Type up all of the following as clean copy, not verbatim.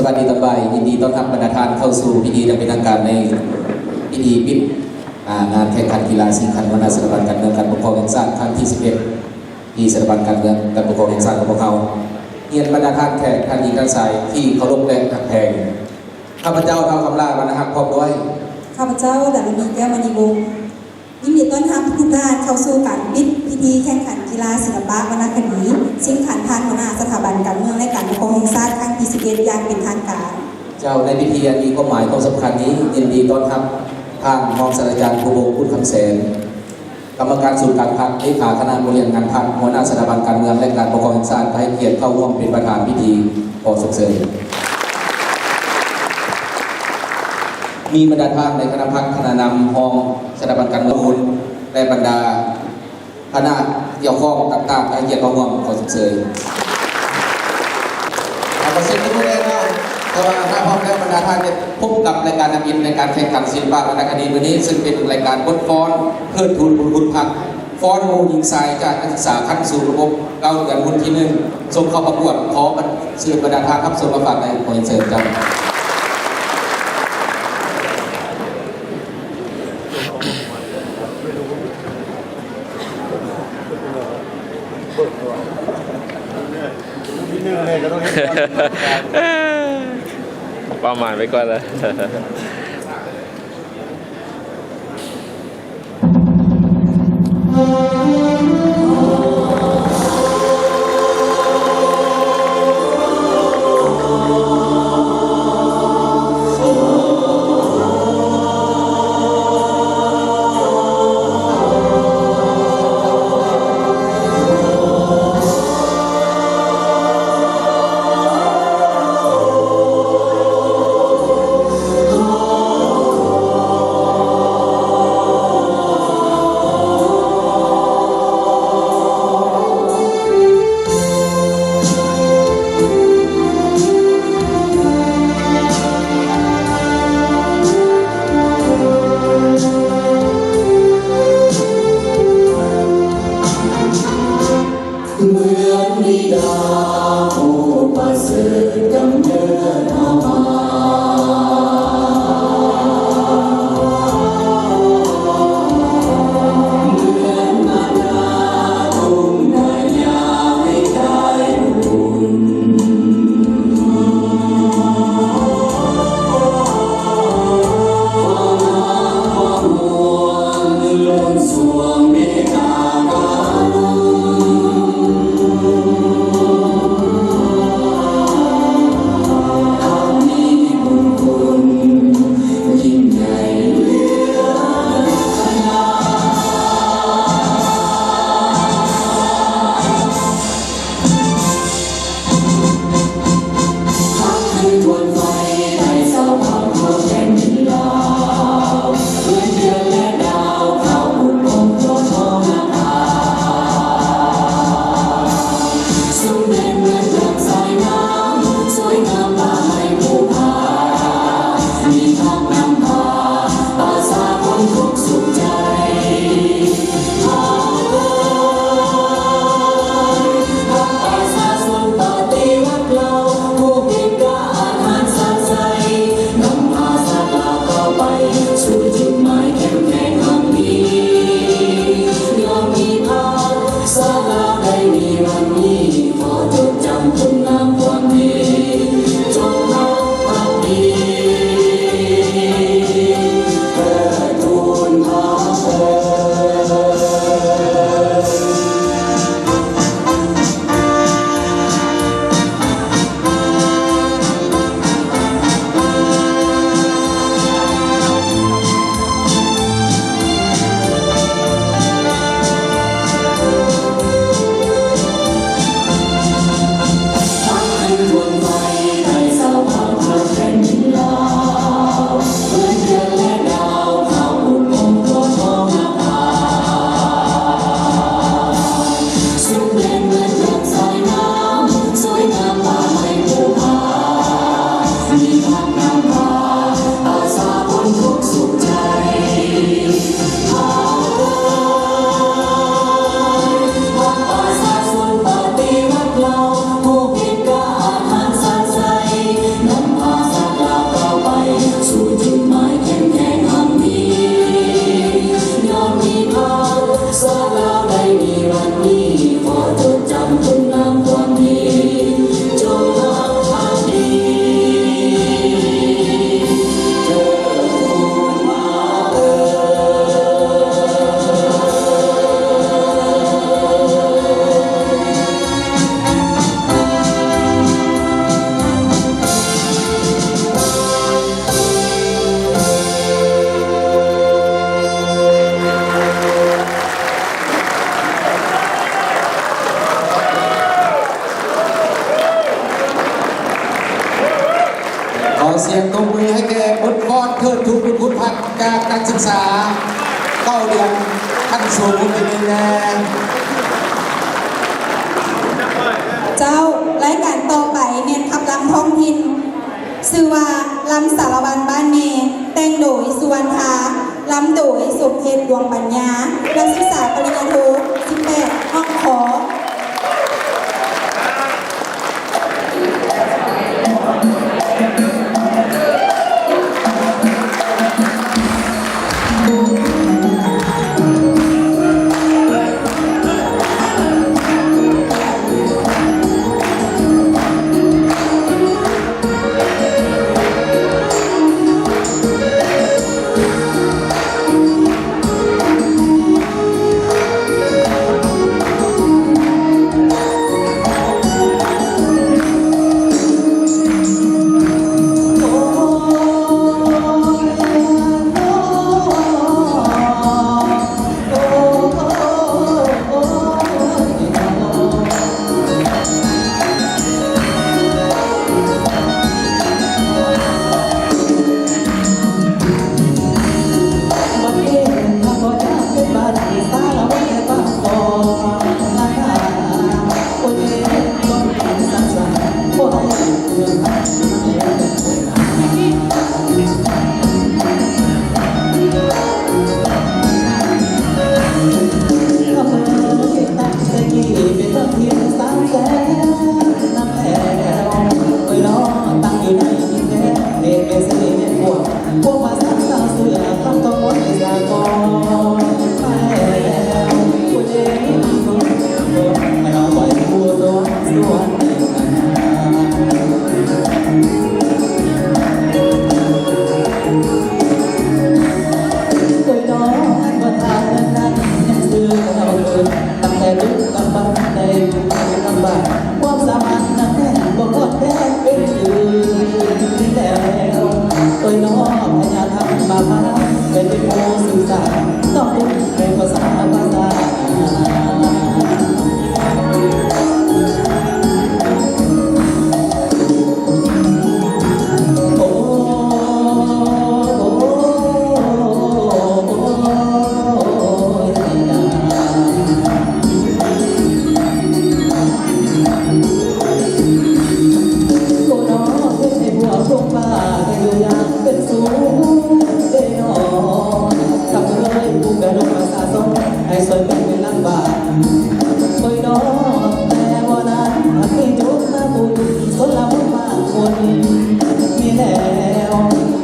วัสดีตอนบ่ายยินดีต้อนรับบรรดาท่านเข้าสู่พิธีอย่างเป็นทางการในพิธีปิดงานแข่งขันกีฬาชิงขันวนาสถาบันการเมืองการปกครองแห่งชาติครั้งที่11ที่สถาบันการเมืองการปกครองแห่งชาติของพวกเขาเรียนบรรดาท่านแขกท่านหญิงท่านชายที่เคารพและหักแพงข้าพเจ้าท้าวคำลาบรรณหักพร้อมด้วยข้าพเจ้าดารุณีแก้วมณีวงศ์ยินดีต้อนรับทุกท่านเข้าสู่การปิดพิธีแข่งขันกีฬาศิลปะวรรณคดีชิงขันท่านหัวหน้าสถาบันการเมืองและการปกครองแห่งชาติครั้งที่11อย่างเป็นทางการเจ้าในพิธีอันมีความหมายความสำคัญนี้ยินดีต้อนรับท่านรองศาสตราจารย์ครูวงศ์พุทธคำแสนกรรมการศูนย์การพักเลขาคณะบริหารงานพรรคหัวหน้าสถาบันการเมืองและการปกครองแห่งชาติให้เกียรติเข้าร่วมเป็นประธานพิธีขอส่งเสริมมีบรรดาท่านในคณะพักคณะนำห้องสถาบันการเมืองและบรรดาคณะเกี่ยวข้องต่างๆให้เกียรติเข้าร่วมขอส่งเสริมขอเสียงปรบมือได้เพราะว่าถ้าพร้อมแล้วบรรดาท่านจะพบกับรายการนำอินในการแข่งขันศิลปะวรรณคดีวันนี้ซึ่งเป็นรายการบทฟ้อนเพื่อทูลบุญคุณพักฟ้อนโมยิงทรายจากนักศึกษาขั้นสู่ระบบเก้าเดือนรุ่นที่1ส่งเข้าประกวดขอเชิญบรรดาท่านครับส่งมาฝากในขอเชิญครับประมาณไปก่อนเลย จากการศึกษา9 เดือนขั้นสูงเป็นแน่ เจ้ารายการต่อไปเน้นขับลำท้องถิ่นชื่อว่าลำสารวันบ้านเมแต่งโดยสุวรรณภาลำโดยสมเพชรดวงปัญญานักศึกษาปริญญาโท18ห้องขอความสามารถนั้นบ่กดแพ้เป็นอื่นแล้วโดยน้องพยาธรรมมาพาเป็นผู้สื่อสารต้องพูดเป็นภาษาให้สวยเป็นลำบากโอยน้องแต่วันนั้นที่จุดมาบุญคนละบุญมากคนมีแล้ว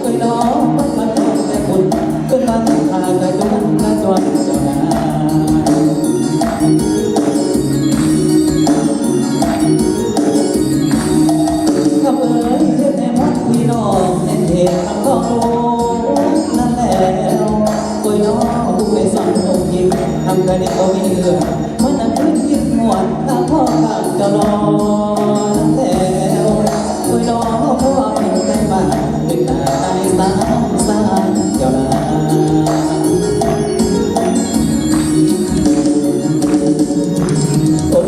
โอยน้องมันต้องแต่บุญขึ้นมาทางกระจุกกระจวนเจ้านาขับเอ๋ยเฮ็ดให้มัดคุยน้องเห็นเหตุทำข้อโลนั่นแล้วโอยน้องผู้ไปสอนองค์ยิ้มทำกันในก็มีเรื่องมันนั่งคิดคิดหมวนตามพ่อข้างเจ้านอนแล้วโอยน้องพ่อเป็นแม่บ้านเป็นหน้าตายสาวสายเจ้านาโอ้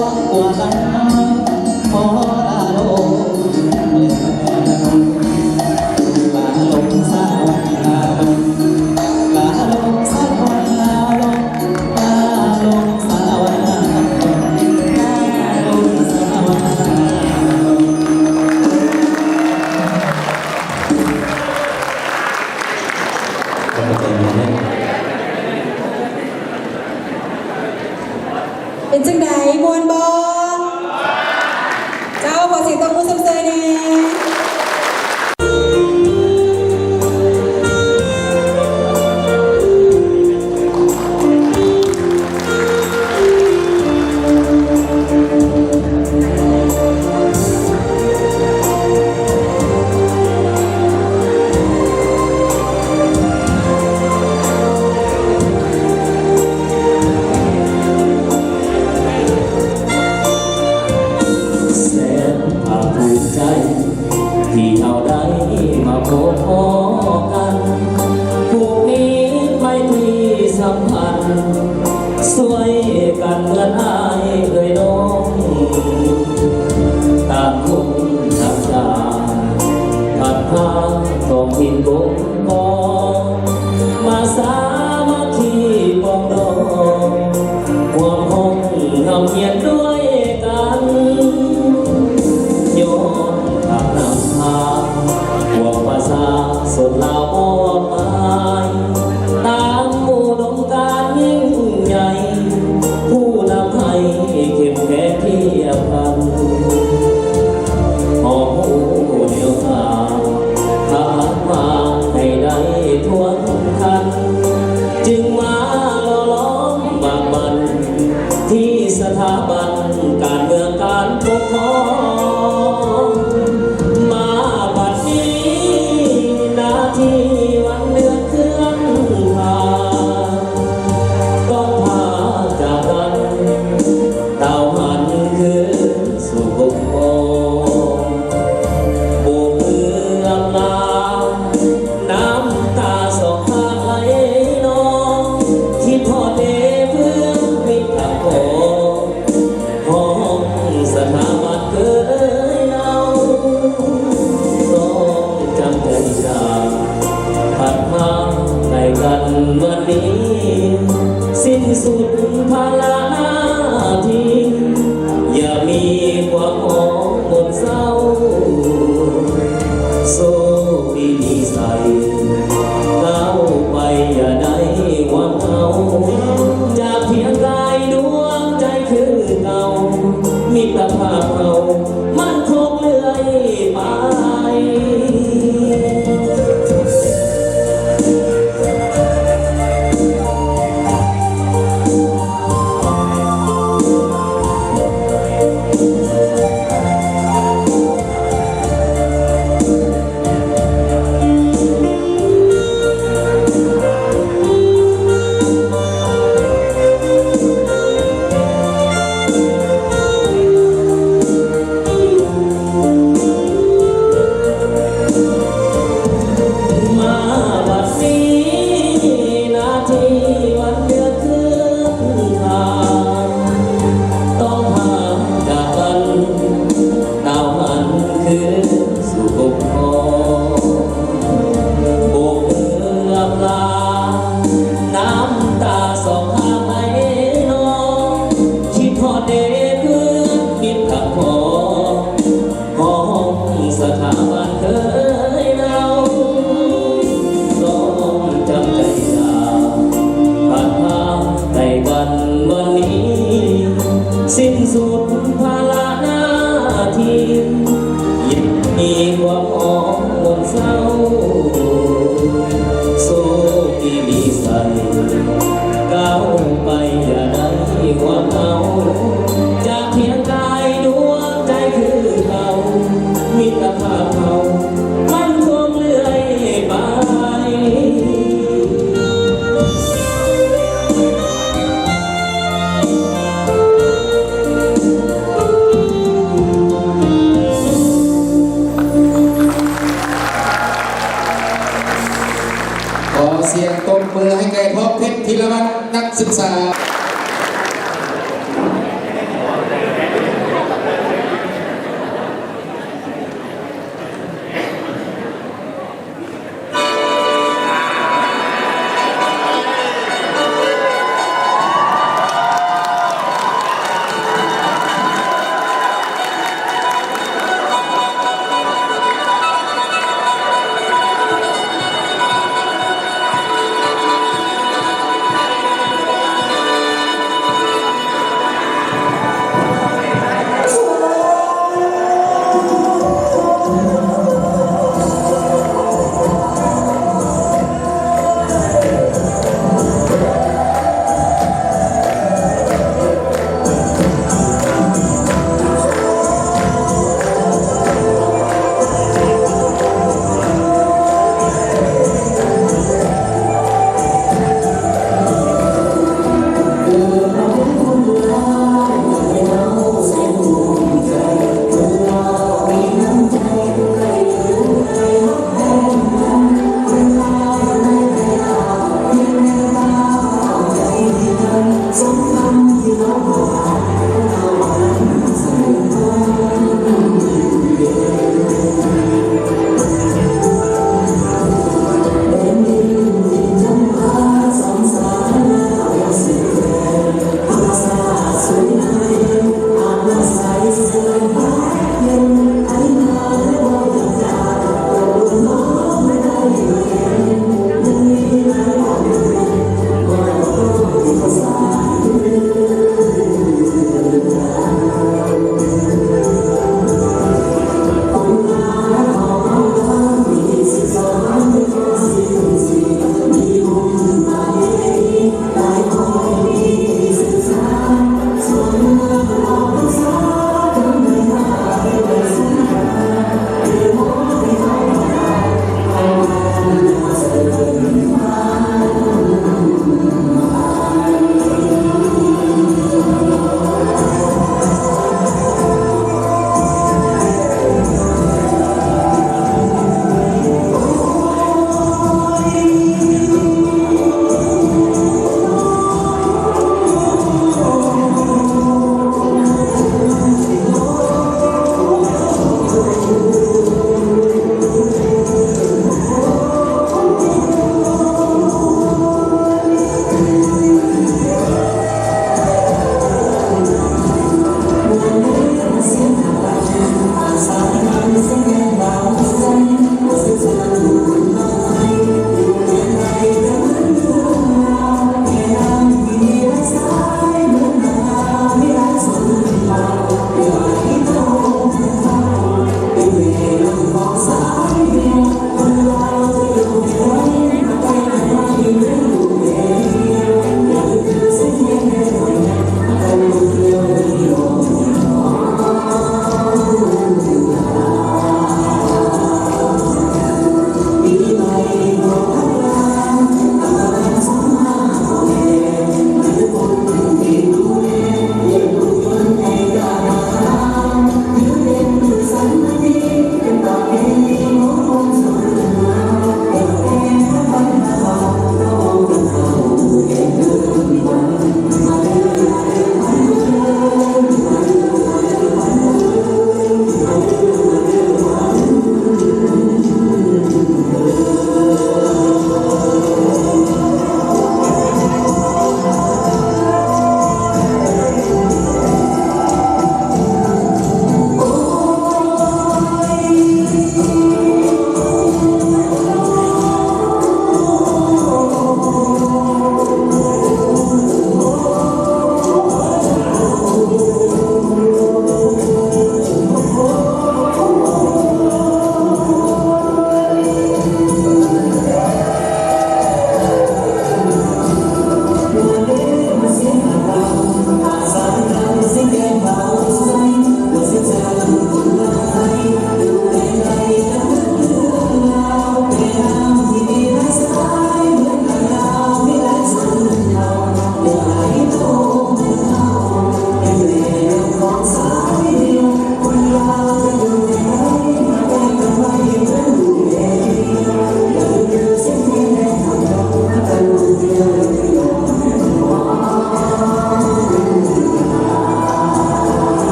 วงกว่ากันพอลาลงลาลงสาวันลาลงลาลงสาวันลาลงลาลงสาวันลาลงลาลงสาวันลาลง เป็นจังใดมวนบอเจ้าขอเสียงตบมือสมเสยแน่แสนภาคภูมิใจที่เราได้มาพบพอกันผูกมิตรไมตรีสัมพันธ์สวยกันเหมือนอายเอ่ยน้องต่างคนต่างจากผ่านทางท้องถิ่นบงกองมาสามัคคีปองดองห่วงห้องทำเพียรด้วยกันโยนทางนำทางห่วงภาษาสดลาวมอบหมายตามอุดมการณ์ยิ่งใหญ่ผู้นำให้เข้มแข็งเทียบกันหอบผู้เดียวทางทหารมาให้ได้ทวนทันจึงมาหล่อล้อมบากบั่นที่สถาบันการเมืองการปกครองมาบัดนี้นาทีวันเดือนเคลื่อนผ่านต้องพาจากกันดาวหันคืนสู่กบโองโบกมืออำลาน้ำตาสองข้างไหลนองคิดทอดเดเพื่อมิตรกับพ่อห้องสถาบันเคยเอาต้องจำใจจากผ่านมาในกันวันนี้สิ้นสุดภาระหน้าที่อย่ามีความหอมหมดเศร้าโซ่ดีนิสัยก้าวไปอย่าได้หวังเอาจากเพียงกายดวงใจคือเก่ามิตรภาพเรามันคงเลื่อยไป สิ้นสุดภาระหน้าที่ยิ่งมีความหอมมนเศร้าโซ่ที่มีใส่ก้าวไปอย่าได้ความเอาจากเพียงกายดวงใจคือเขามิตรภาพเขามันคงเลื่อยไปขอเสียงตบมือให้แก่พ่อเพชรธีรวัฒน์นักศึกษา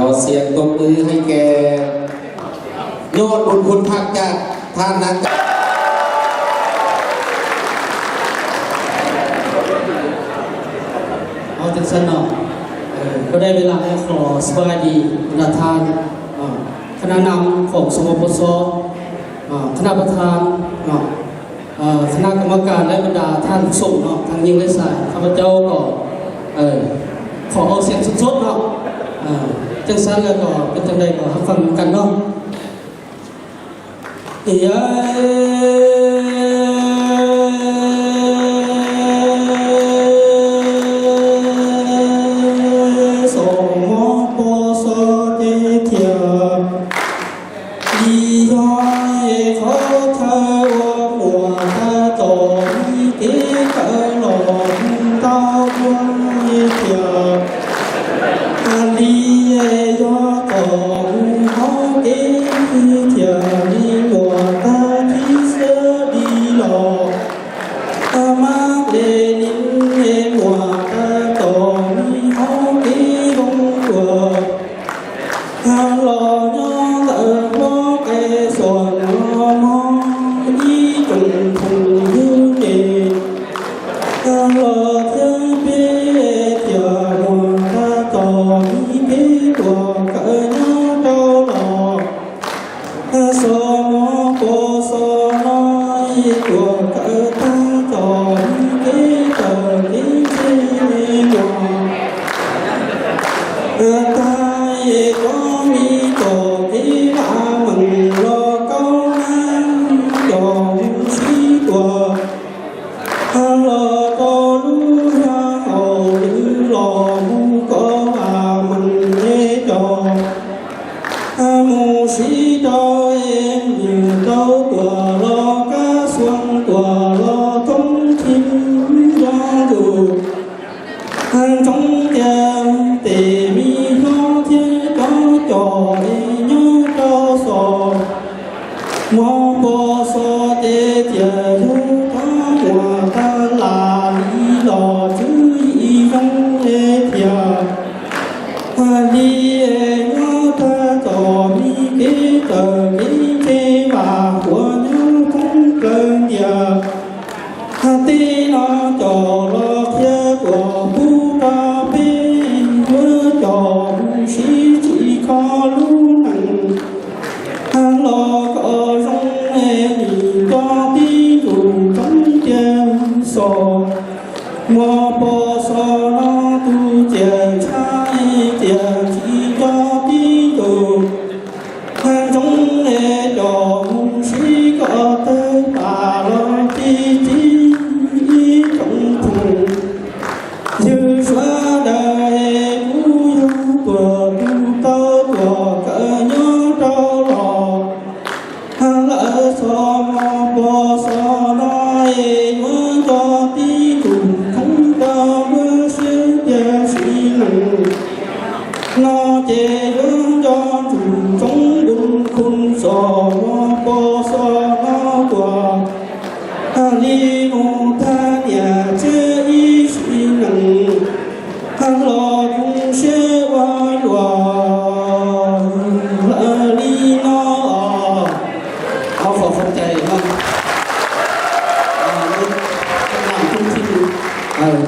อเสียงตบมือให้แกยอดบุญคุณพักจากท่านนั้น เอาจังสันเนาะก็ได้เวลาให้ขอสบายดีประธานคณะนำของสมปสคณะประธานเนาะคณะกรรมการและบรรดาท่านผู้ชมเนาะทางยิงและสายข้าพเจ้าก็ขอเอาเสียงสดๆเนาะจังสันแล้วก็เป็นจังใดก็รับฟังกันเนาะ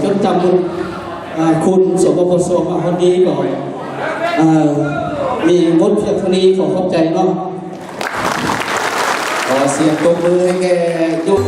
จดจำคุณสมบูรณ์สมมาคนนี้ก่อนมีบทเพียงเท่านี้ขอขอบใจเนาะ ขอเสียงตบมือให้แกยุบ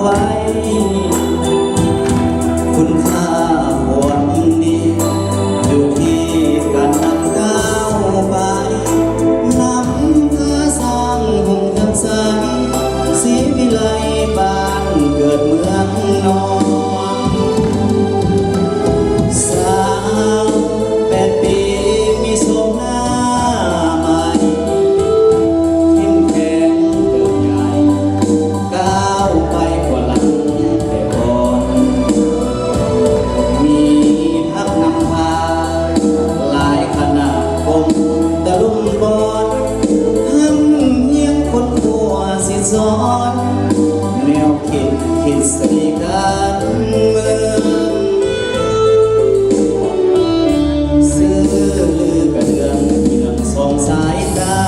ไว้ คุณค่าควรดีอยู่ที่การนำก้าวไปนำพาสร้างหุ่นทั้งใสศรีวิไลบ้านเกิดเมืองนอนสาว8 ปีมีโสมหน้าใหม่เข้มแข็งเกิดใหญ่ก้าวไปกว่าหลังแต่ก่อน มีพักนำพาหลายขนาดคงตะลุมบอลห้ำเฮียงคนขัวสิสอนแนวคิดใส่กันเมืองซื้อลือกระเดืองเมืองสองสายตา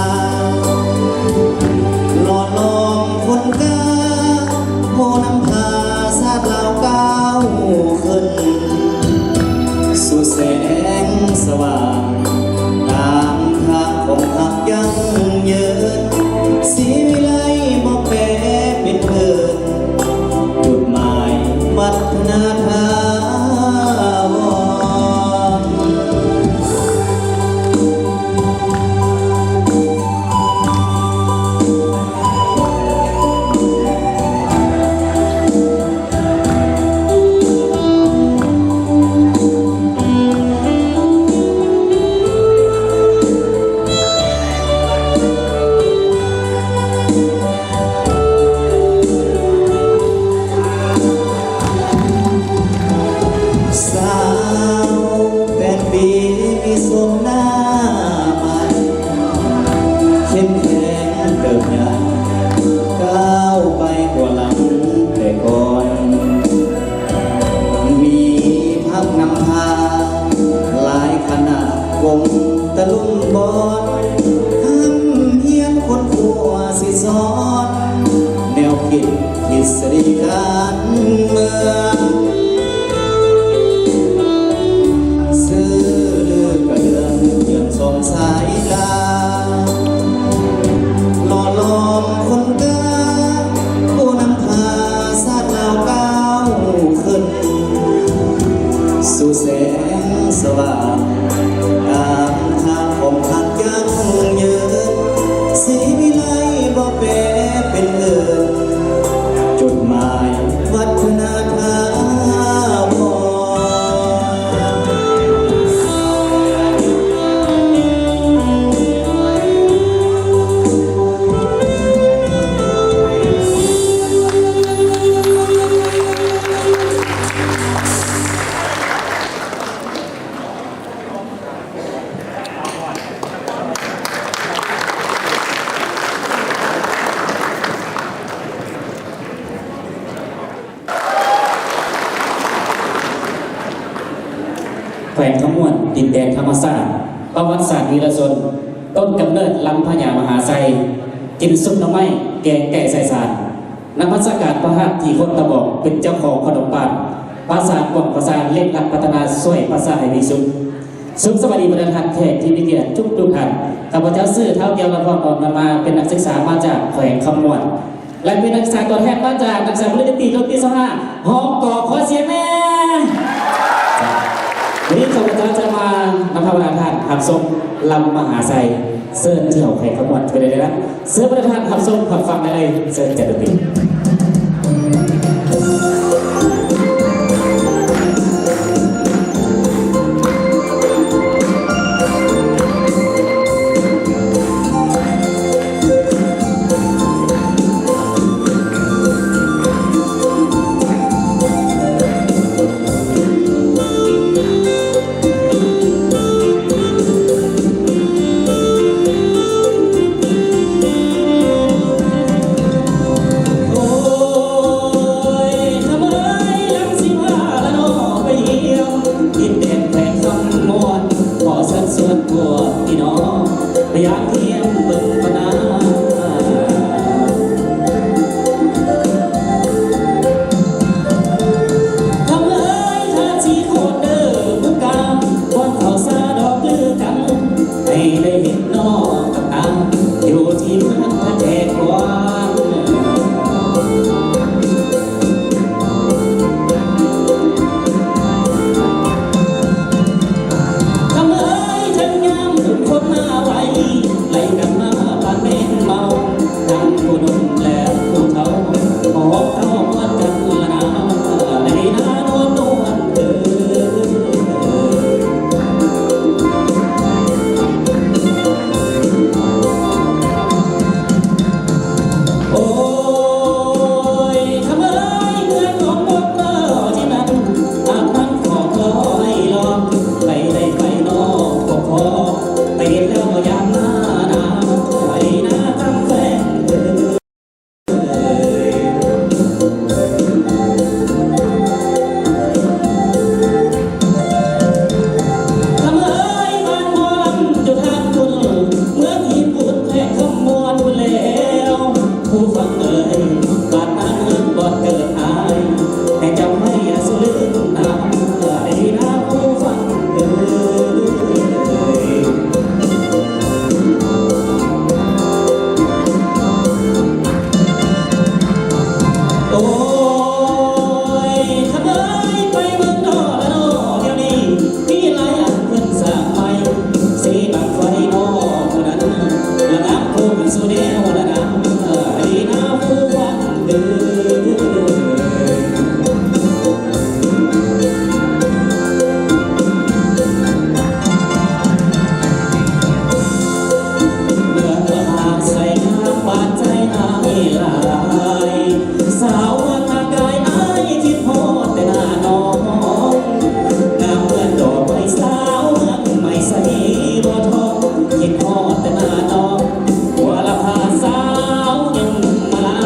หล่อล้อมคนกล้าโพนำพาซาดลาวก้าวขึ้น สู่แสงสว่างตามทางของหักยั่งยืนศรีวิไลบ่แปรเป็นเพื่อนจุดหมายวัฒนธรรม แขวงขมวนดินแดนธรรมศาสตร์ประวัติศาสตร์วีรชนต้นกำเนิดลำพญามหาไซกินซุปหน่อไม้แกงไก่ใส่สารนภัสการพระหัตถ์ที่คนตะบอกเป็นเจ้าของขนมปังภาษาก่วงภาษาเล่นรักพัฒนาช่วยภาษาให้มีสุขสวัสดีบรรดาท่านแขกที่มีเกียรติทุกท่านข้าพเจ้าซื่อเท้าเดียวละพรออกมาเป็นนักศึกษามาจากแขวงขมวนและเป็นนักศึกษาตัวแทนมาจากนักศึกษาบริษัทตีโลกที่25ห้องก่อขอเสียงแม่วันนี้ข้าพเจ้าจะมานำพาบรรดาท่านขับส่งลำมหาไซเสิร์ฟเที่ยวแขวงขมวนไปเลยนะเสิร์ฟบรรดาท่านขับส่งขับฟังได้เลยเสิร์ฟจัดดนตรีโอ้ ยบาดน้ำเงินบอดเกิดหายแต่จำไม่สุลืมน้ำไอ้น้ำผู้ฟังเอ่ยโอ้ยทำไมไปเมืองนอกละโนเดี๋ยวนี้มีหลายอันเพิ่นสร้างใหม่สีบังไฟนอกนั้นละน้ำผู้เป็นสุเดียวละน้ำไอ้น้ำผู้ฟังเอ่ย เมื่อเธอหากใส่น้ำบาดใจอายหลายสาวเมื่อทางกายอายคิดโพดแต่หน้าน้องงามเหมือนดอกไม้สาวเมืองไม่ใส่บัวทองคิดโพดแต่หน้าน้องหัวละพาสาวยังมาลา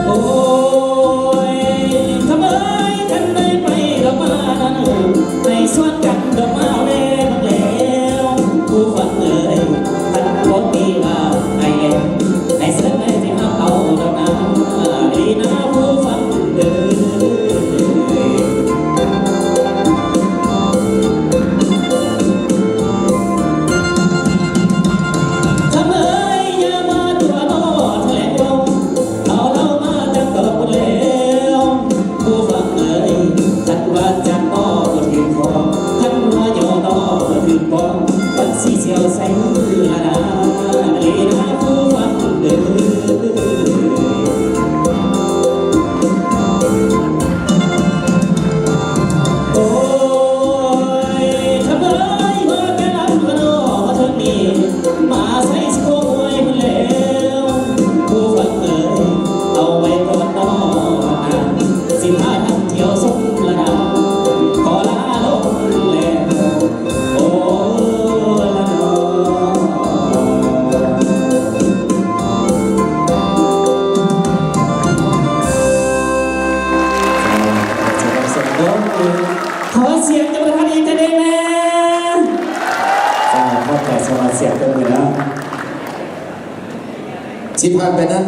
โอ้ยทำไมฉันได้ไปดอกมานั้นในสวนกันดอกมาเล่นแล้วผู้ฟังเอ่ยท่านรถมีลาไอ้เอ็มไอ้เส้นไอ้ที่เอาดอกน้ำดีนะผู้ฟังเอ่ย ทำไมอย่ามาตัวโน้แถลงเราเอาเรามาจับดอกแล้วผู้ฟังเอ่ยท่านว่าจักอ้อก็ถึงพอท่านว่าย่อน้อก็ถึงพอวันสีเสียวใส่ละนาเลยนะผู้ฟังเอ่ย โอ้ยทำไมมาแค่ลำกระโดดเธอนี่มาใส่สโคไว้แล้วผู้ฟังเอ่ยเอาไว้ก่อนนอนสิพาท่านเที่ยวสมละนาขอลาลงแล้วโอ้ละนอ ขอเสียงจากประธานเอกจะได้ไหม จ้าพ่อแต่สมาเสียงกันเลยนะ ชิพานไปนั้น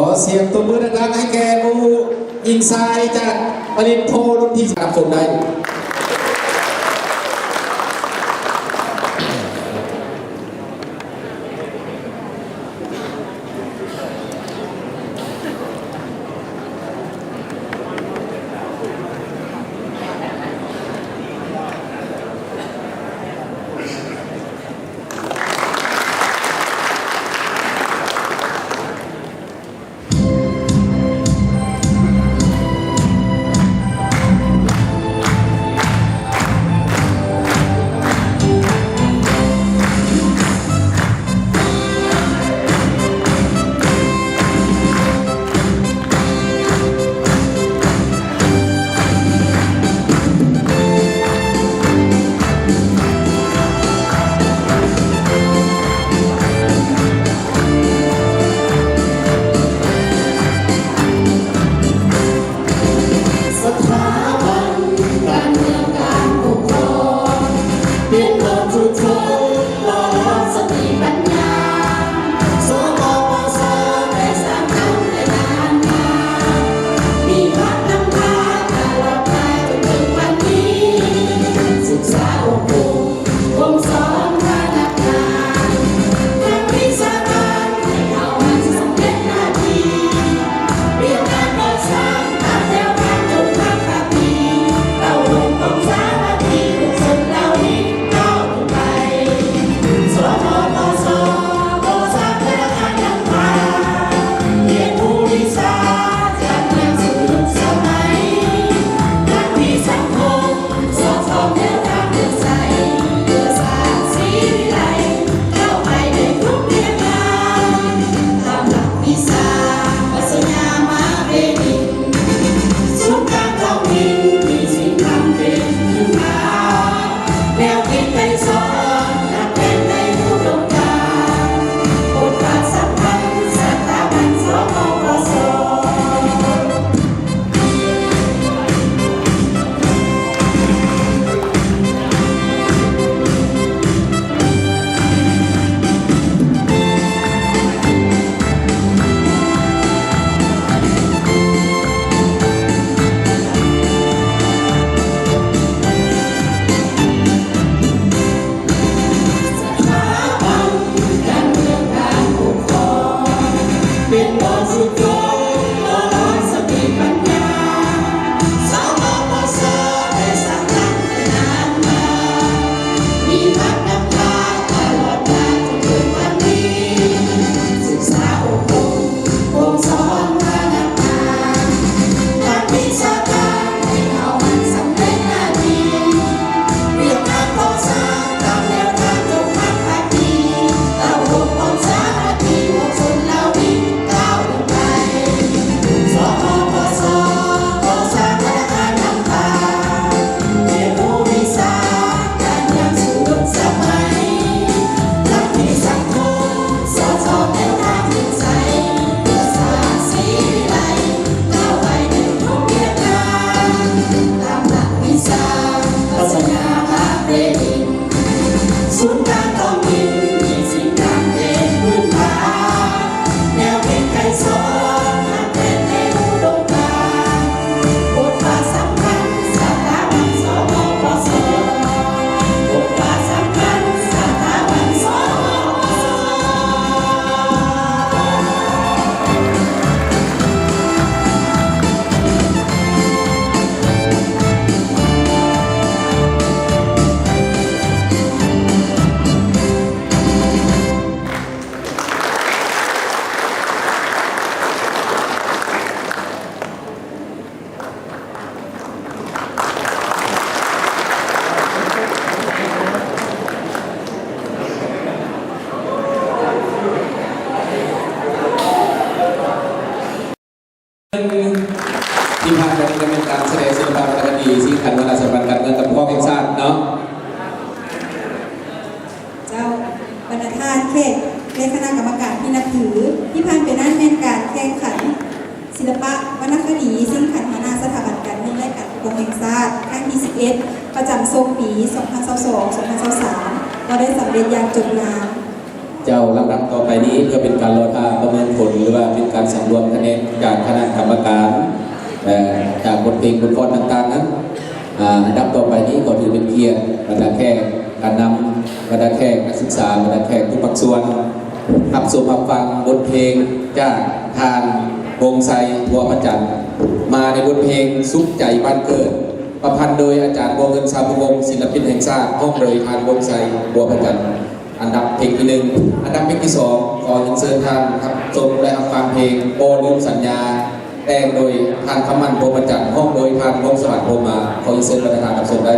อเสียงตัวมือดังๆให้แกมูยิงทรายจากปริญโทรุ่นที่สามชมได้ที่ผ่านมาจะเป็นการแสดงศิลปะวรรณคดีสิ่งขันวรรณสถาบันการเงินกับพ่อเป็นชาติเนาะ เจ้าบรรณาธิการเขตและคณะกรรมการที่นับถือที่ผ่านไปนั่นเป็นการแข่งขันศิลปะวรรณคดีสิ่งขันหัวหน้าสถาบันการเงินและการปกครองแห่งชาติครั้งที่ 11 ประจำทรงปี 2022-2023 ก็ได้สำเร็จอย่างจบงาม เจ้าลำดับต่อไปนี้เพื่อเป็นการรอท่าประเมินผลหรือว่าเป็นการสำรวจคะแนนจากคณะกรรมการจากบทเพลงบทกลอนต่างๆนั้นอันดับต่อไปนี้ก็ถือเป็นเกียรติบรรดาแขกการนำบรรดาแขกนักศึกษาบรรดาแขกทุกภาคส่วนรับชมรับฟังบทเพลงจากทานวงไซบัวพระจันทร์มาในบทเพลงสุขใจบ้านเกิดประพันธ์โดยอาจารย์บัวเงินสาภวงศ์ศิลปินแห่งชาติห้องเลยทานวงไซบัวพระจันทร์อันดับเพลงที่ 1อันดับเพลงที่ 2ขออินเสิร์ตทานครับชมและรับฟังเพลงโบลืมสัญญาแต่งโดยทานคำมั่นโพประจันทร์ห้องโดยทานวงสวัสดิ์โพมาขออินเสิร์ตประธานรับชมได้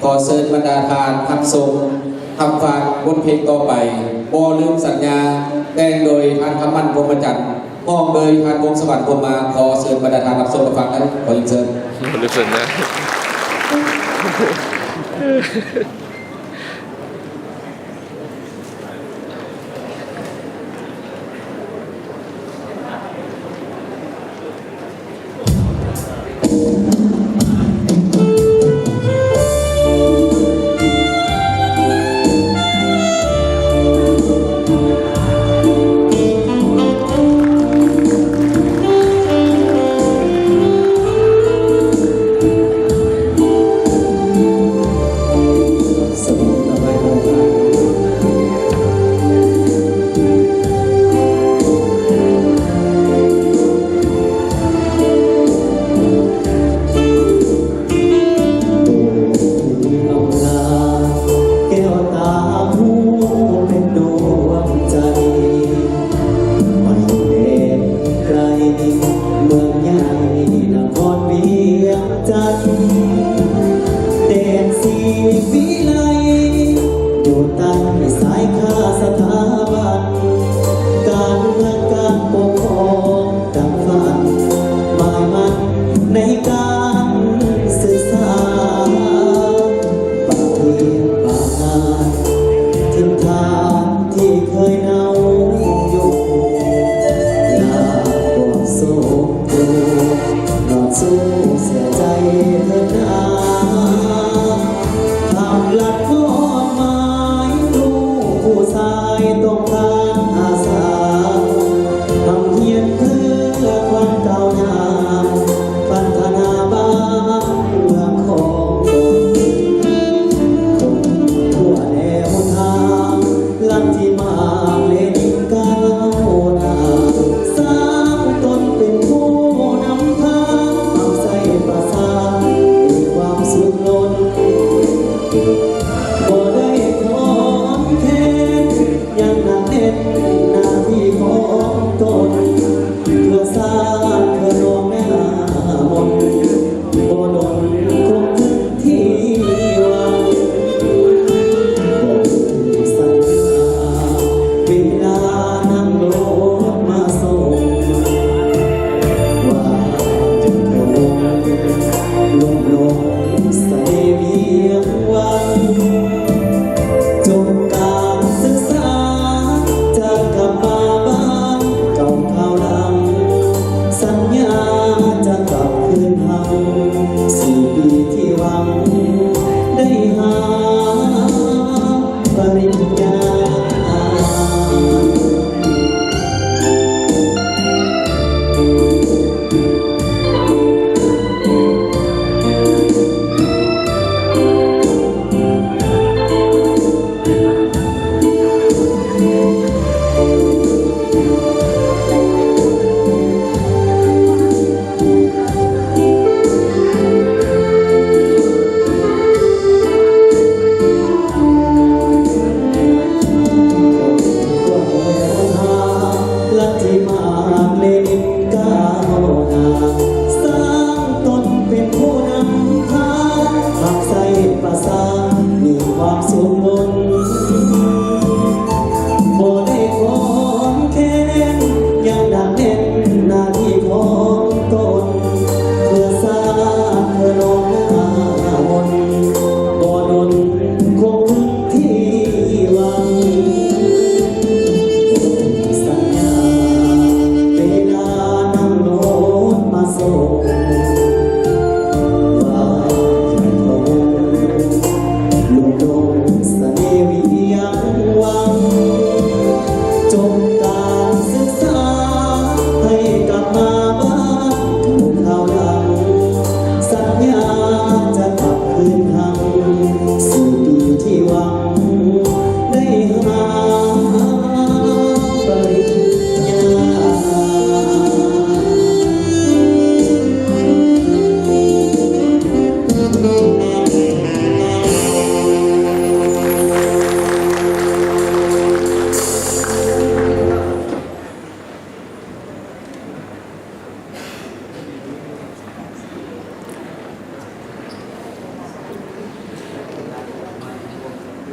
ขอเชิญบรรดาทานทำทรงทำฝากบทเพลงต่อไปบ่ลืมสัญญาแต่งโดยทานคำมั่นพรหมจันทร์ห้องโดยทานวงสวัสดิ์พรหมาขอเชิญบรรดาทานรับชมรับฟังนั้นขออินเสิร์ต รู้สึกนะ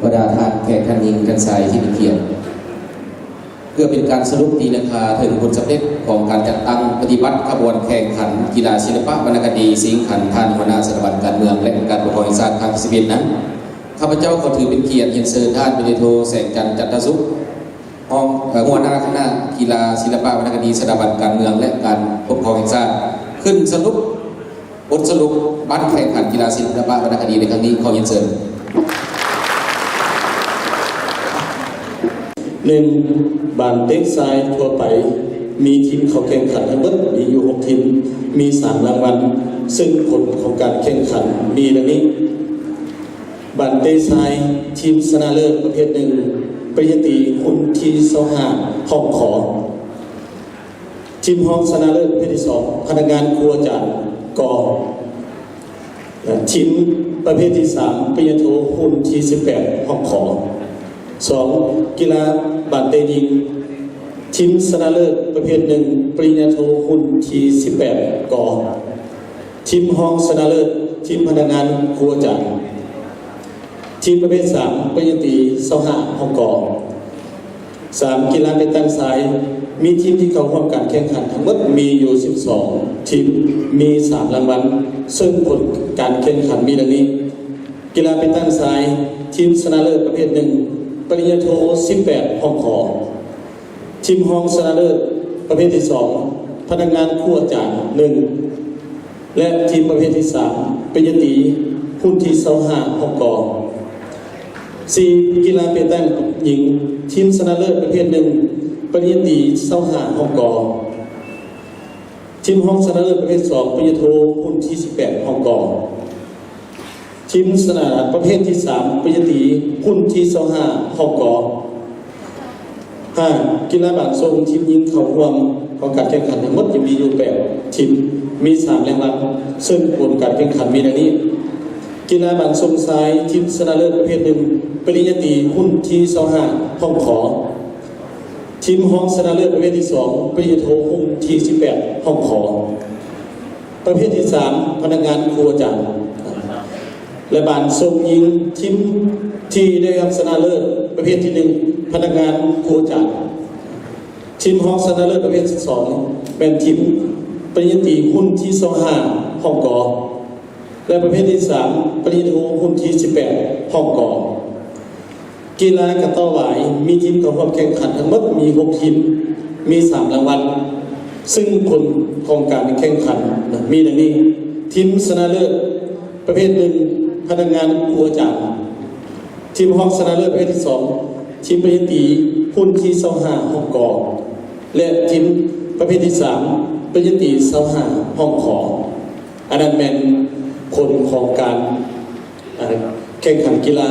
บรรดาท่านแขกท่านหญิงท่านชายที่มีเกียรติ พื่อเป็นการสรุปตีราคาถึงผลสำเร็จของการจัดตั้งปฏิบัติขบวนแข่งขันกีฬาศิลปะวรรณคดีสิงขันท่านหัวหน้าสถาบันการเมืองและการปกครองแห่งชาติครั้งที่11นั้นข้าพเจ้าขอถือเป็นเกียรติเรียนเชิญท่านพลโทแสงจันทร์จันทสุขหัวหน้าคณะกีฬาศิลปะวรรณคดีสถาบันการเมืองและการปกครองแห่งชาติขึ้นสรุปบทสรุปบัตรแข่งขันกีฬาศิลปะวรรณคดีในครั้งนี้ขอเรียนเชิญ 1. บานเต็กทรายทั่วไปมีทีมเขาแข่งขันทั้งหมดมีอยู่6ทีมมี3รางวัลซึ่งผลของการแข่งขันมีดังนี้บานเต็กทรายทีมชนะเลิศประเภทหนึ่งปริญญาตรีคุณที25ห้องขอทีมห้องชนะเลิศประเภทที่2พนักงานครัวจากกอทีมประเภทที่3ปริญญาโทคุณที18ห้องขอ2. กีฬาบาดเตะยิงทีมชนะเลิศประเภทหนึ่งปริญญาโทคุณที18กอทีมห้องชนะเลิศทีมพนักงานครัวจ่ายทีมประเภท3ปริญญาตรี25ห้องกอ3. กีฬาเตะตันสายมีทีมที่เข้าร่วมการแข่งขันทั้งหมดมีอยู่12ทีมมี3รางวัลซึ่งผลการแข่งขันมีดังนี้กีฬาเตะตันสายทีมชนะเลิศประเภทหนึ่งปริญญาโท18ห้องขอทีมห้องชนะเลิศประเภทที่2พนักงานครัวจ่าย1และทีมประเภทที่3ปริญญาตรีหุ้นที่25ห้องกอ4. กีฬาเปตงหญิงทีมชนะเลิศประเภทหนึ่งปริญญาตรี25ห้องกอทีมห้องชนะเลิศประเภท2ปริญญาโทหุ้นที่18ห้องกอทีมสนามประเภทที่3ปริญญาตรีหุ้นที่25ห้องกอ 5. กีฬาบาดทรงทีมยิงเข่าร่วมของการแข่งขันทั้งหมดจะมีอยู่8ทีมมี3รางวัลซึ่งผลการแข่งขันมีดังนี้กีฬาบาดทรงซ้ายทีมชนะเลิศประเภทหนึ่งปริญญาตรีหุ้นที่25ห้องขอทีมห้องชนะเลิศประเภทที่2ปริญญาโทหุ้นที่18ห้องขอประเภทที่3พนักงานครัวจ่ายและบานทรงยิงทีมที่ได้รับชนะเลิศประเภทที่1พนักงานครัวจ่ายทีมห้องชนะเลิศประเภทที่2เป็นทีมปริญญาตรีหุ้นที่25ห้องกอและประเภทที่3ปริญญาโทหุ้นที่18ห้องกอกีฬากระต่อหวายมีทีมเข้าร่วมแข่งขันทั้งหมดมี6ทีมมี3รางวัลซึ่งผลของการแข่งขันมีดังนี้ทีมชนะเลิศประเภทหนึ่งพนักงานครัวจ่ายทีมห้องชนะเลิศประเภทที่2ทีมปริญญาตรีหุ้นที่25ห้องกอและทีมประเภทที่3ปริญญาตรี25ห้องขออันนั้นเป็นผลของการแข่งขันกีฬา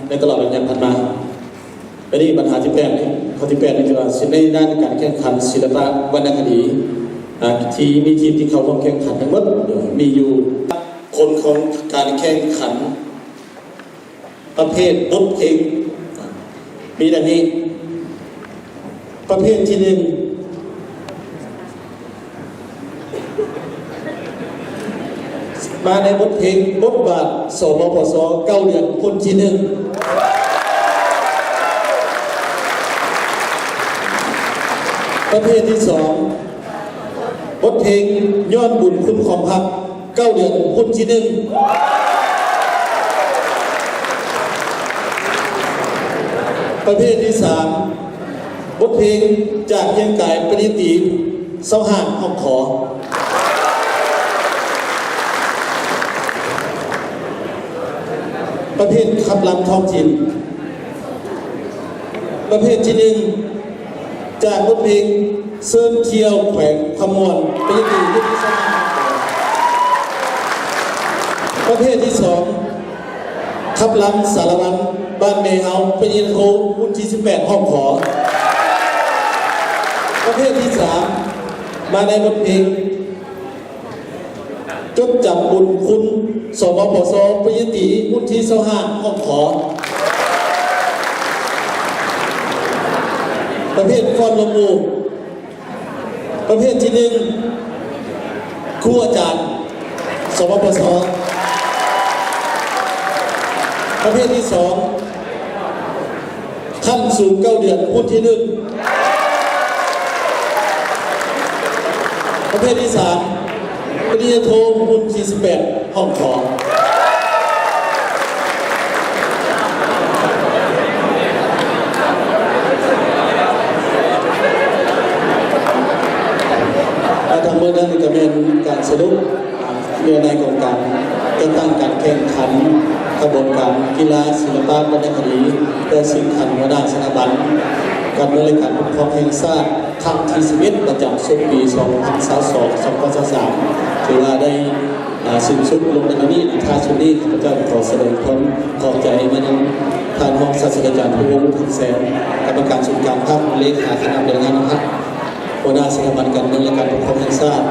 ในตลอดระยะผ่านมาและนี่ปัญหาที่8นี่ข้อที่8นี่คือว่าในด้านการแข่งขันศิลปะวรรณคดีที่มีทีมที่เข้าร่วมแข่งขันทั้งหมดมีอยู่ผลของการแข่งขันประเภทบทเพลงมีดังนี้ประเภทที่1มาในบทเพลงบทบาทสปปสเก้าเดือนคนที่1ประเภทที่2บทเพลงย้อนบุญคุณของพรรค9 เดือนคนที่1ประเภทที่3บทเพลงจากเพียงกายปณิตีเสาห่างห้องขอประเภทขับลำท้องถิ่นประเภทที่1จากบทเพลงเซิร์นเที่ยวแขวงขมวนปณิตียุทธศาสตร์ประเภทที่2ขับลำสารวัตรบ้านเมเฮาปริญญาโทหุ้นที่18ห้องขอประเภทที่3มาในบทเพลงจดจับบุญคุณสปปสปริญญาตรีหุ้นที่25ห้องขอประเภทฟอนลมูประเภทที่1ครูอาจารย์สปปสประเภทที่2ขั้นสูง9 เดือนหุ้นที่1 ประเภทที่3ปริญญาโทรุ่น48ห้องขอทั้งหมดนั้นก็เป็นการสรุปเรื่องในของการจัดตั้งการแข่งขันกระบวนการกีฬาศิลปะวรรณคดีและสิ่งขันหัวหน้าสถาบันการบริการปกครองแห่งชาติครั้งที่11ประจำสุดปี 2022-2023 ถือว่าได้สิ้นสุดลงในวันนี้ท้ายสุดนี้ข้าพเจ้าขอแสดงความขอบใจมายังท่านรองศาสตราจารย์ภูวงศ์ขุนแสนกรรมการส่วนกลางภาคเลขาคณะบริหารนะครับหัวหน้าสถาบันการเงินและการปกครองแห่งชาติ